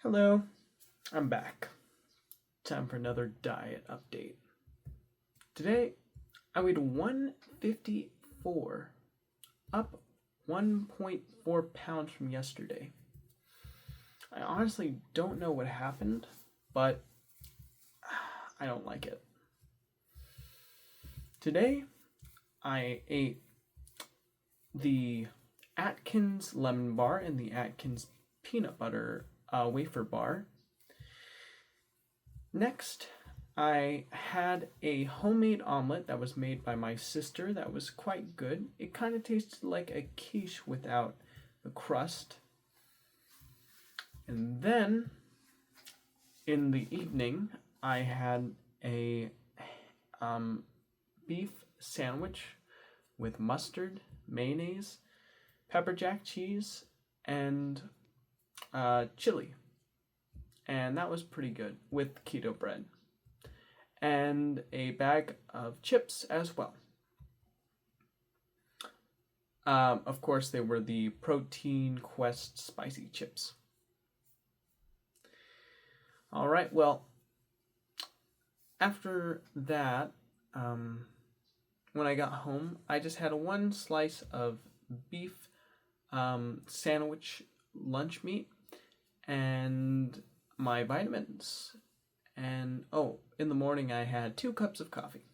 Hello, I'm back. Time for another diet update. Today, I weighed 154, up 1.4 pounds from yesterday. I honestly don't know what happened, but I don't like it. Today, I ate the Atkins lemon bar and the Atkins peanut butter wafer bar. Next, I had a homemade omelet that was made by my sister that was quite good. It kind of tasted like a quiche without the crust. And then in the evening, I had a beef sandwich with mustard, mayonnaise, pepper jack cheese, and chili. And that was pretty good with keto bread. And a bag of chips as well. Of course, they were the Protein Quest spicy chips. All right, well, after that, when I got home, I just had one slice of beef sandwich lunch meat and my vitamins. And in the morning I had 2 cups of coffee.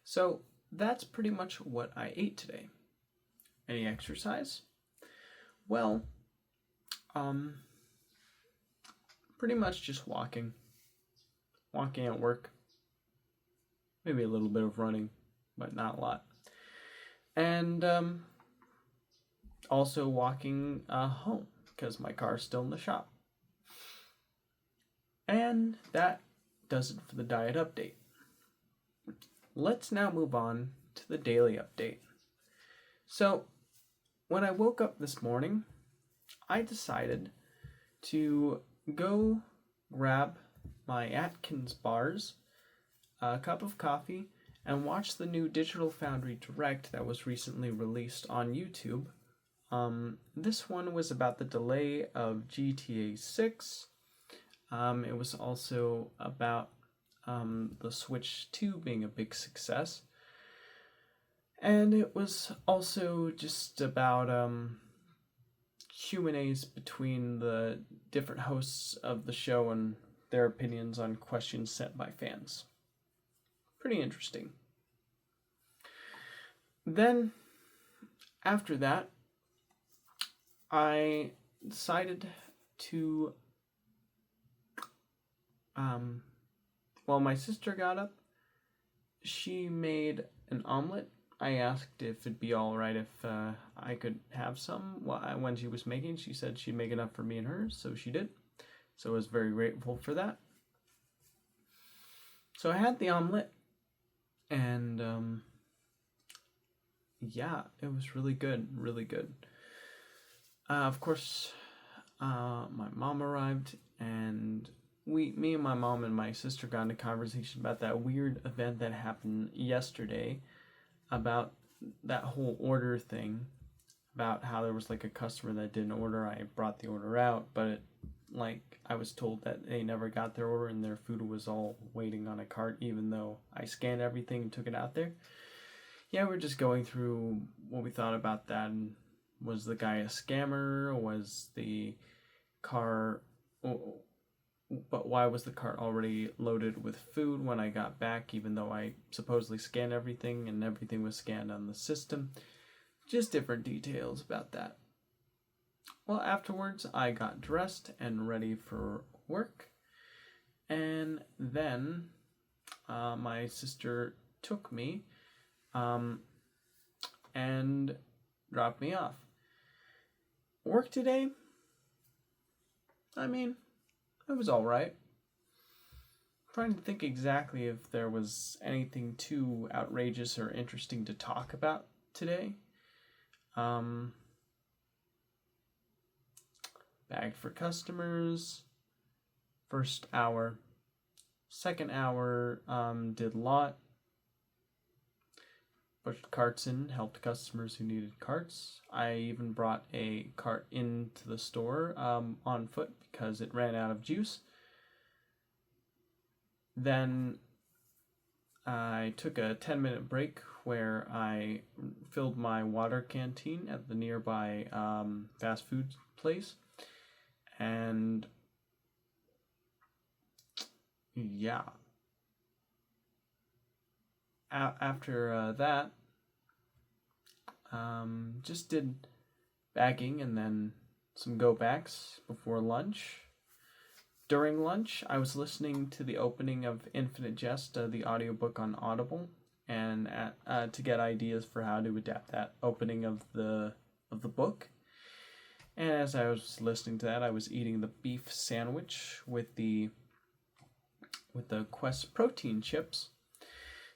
So that's pretty much what I ate today. Any exercise? Well, pretty much just walking. Walking at work. Maybe a little bit of running, but not a lot. And also walking home because my car's still in the shop. And that does it for the diet update. Let's now move on to the daily update. So, when I woke up this morning, I decided to go grab my Atkins bars, a cup of coffee, and watch the new Digital Foundry Direct that was recently released on YouTube. This one was about the delay of GTA 6. It was also about the Switch 2 being a big success. And it was also just about Q&As between the different hosts of the show and their opinions on questions sent by fans. Pretty interesting. Then, after that, I decided to while my sister got up, she made an omelet. I asked if it'd be alright if I could have some. When she was making, she said she'd make enough for me and her, so she did. So I was very grateful for that. So I had the omelet, and yeah, it was really good, really good. Of course, my mom arrived, and me and my mom and my sister got into a conversation about that weird event that happened yesterday, about that whole order thing, about how there was like a customer that didn't order. I brought the order out, but I was told that they never got their order and their food was all waiting on a cart, even though I scanned everything and took it out there. Yeah, we're just going through what we thought about that. And was the guy a scammer? Was the car... But why was the cart already loaded with food when I got back, even though I supposedly scanned everything and everything was scanned on the system? Just different details about that. Well, afterwards, I got dressed and ready for work. And then my sister took me and dropped me off. Work today? I mean, it was alright. I'm trying to think exactly if there was anything too outrageous or interesting to talk about today. Bagged for customers. First hour. Second hour, did lot. pushed carts in, helped customers who needed carts. I even brought a cart into the store on foot because it ran out of juice. Then I took a 10-minute break where I filled my water canteen at the nearby fast food place. And yeah, after that, just did bagging and then some go backs before lunch. During lunch, I was listening to the opening of Infinite Jest, the audiobook on Audible, and to get ideas for how to adapt that opening of the book. And as I was listening to that, I was eating the beef sandwich with the Quest protein chips,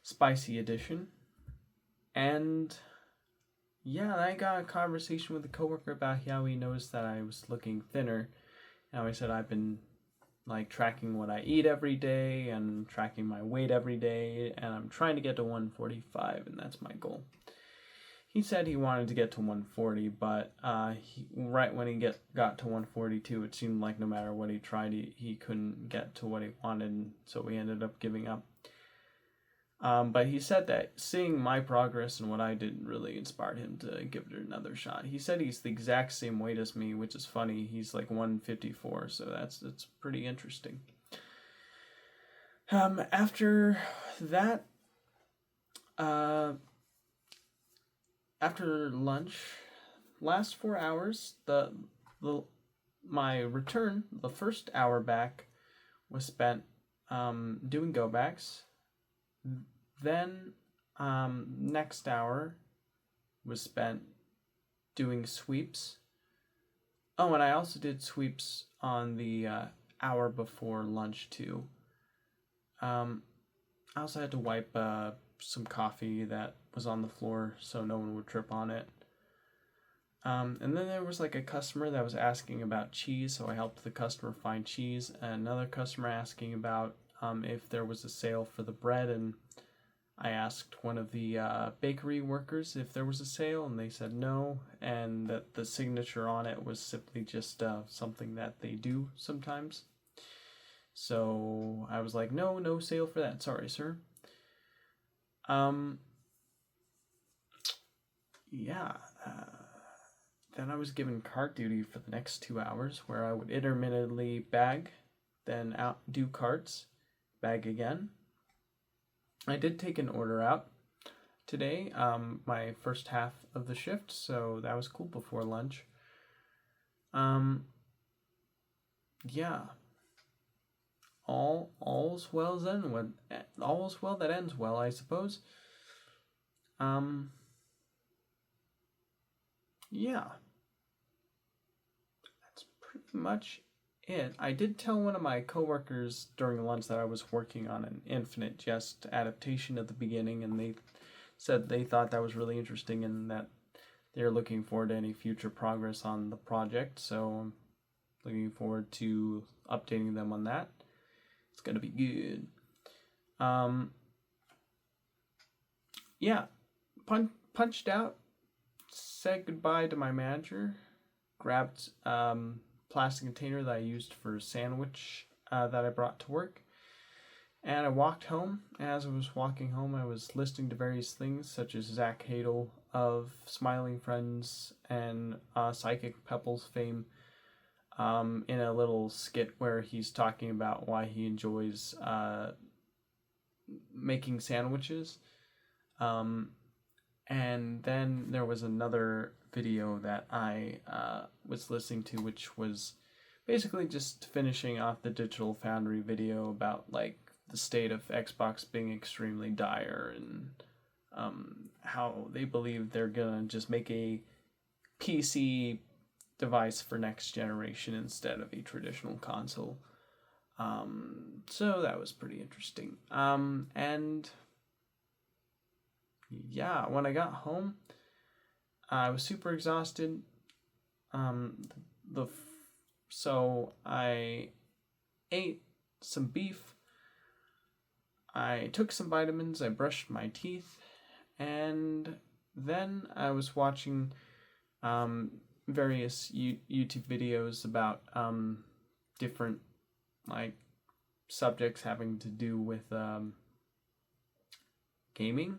spicy edition. And yeah, I got a conversation with a coworker about how he noticed that I was looking thinner. And I said I've been like tracking what I eat every day and tracking my weight every day, and I'm trying to get to 145, and that's my goal. He said he wanted to get to 140, but right when he got to 142, it seemed like no matter what he tried, he couldn't get to what he wanted, so we ended up giving up. But he said that seeing my progress and what I did really inspired him to give it another shot. He said he's the exact same weight as me, which is funny. He's like 154, so that's pretty interesting. After that, after lunch, last 4 hours, my return, the first hour back, was spent doing go backs. Then next hour was spent doing sweeps. Oh, and I also did sweeps on the hour before lunch too. I also had to wipe some coffee that was on the floor so no one would trip on it. And then there was like a customer that was asking about cheese, so I helped the customer find cheese. And another customer asking about if there was a sale for the bread, and I asked one of the bakery workers if there was a sale, and they said no, and that the signature on it was simply just something that they do sometimes. So I was like, no sale for that. Sorry, sir. Yeah. Then I was given cart duty for the next 2 hours, where I would intermittently bag, then do carts, bag again. I did take an order out today, my first half of the shift, so that was cool before lunch. Yeah. All's well that ends well, I suppose. Yeah. That's pretty much it. I did tell one of my coworkers during lunch that I was working on an Infinite Jest adaptation at the beginning, and they said they thought that was really interesting and that they're looking forward to any future progress on the project. So I'm looking forward to updating them on that. It's gonna be good. Yeah, punched out, said goodbye to my manager, grabbed plastic container that I used for a sandwich that I brought to work, and I walked home. As I was walking home, I was listening to various things such as Zach Hadel of Smiling Friends and Psychic Pepples fame, in a little skit where he's talking about why he enjoys making sandwiches. And then there was another video that I was listening to, which was basically just finishing off the Digital Foundry video about like the state of Xbox being extremely dire, and how they believe they're gonna just make a PC device for next generation instead of a traditional console. So that was pretty interesting. And yeah, when I got home, I was super exhausted. So I ate some beef. I took some vitamins. I brushed my teeth, And then I was watching various YouTube videos about different like subjects having to do with gaming.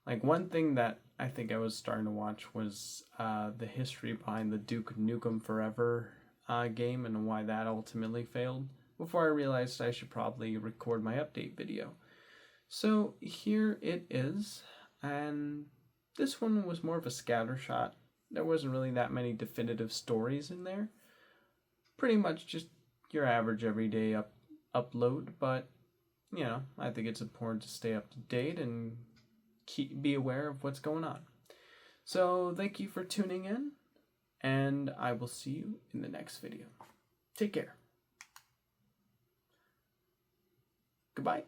Like one thing that I think I was starting to watch was the history behind the Duke Nukem Forever game and why that ultimately failed, before I realized I should probably record my update video. So here it is, and this one was more of a scattershot. There wasn't really that many definitive stories in there. Pretty much just your average everyday upload, but you know, I think it's important to stay up to date and be aware of what's going on. So thank you for tuning in, and I will see you in the next video. Take care. Goodbye.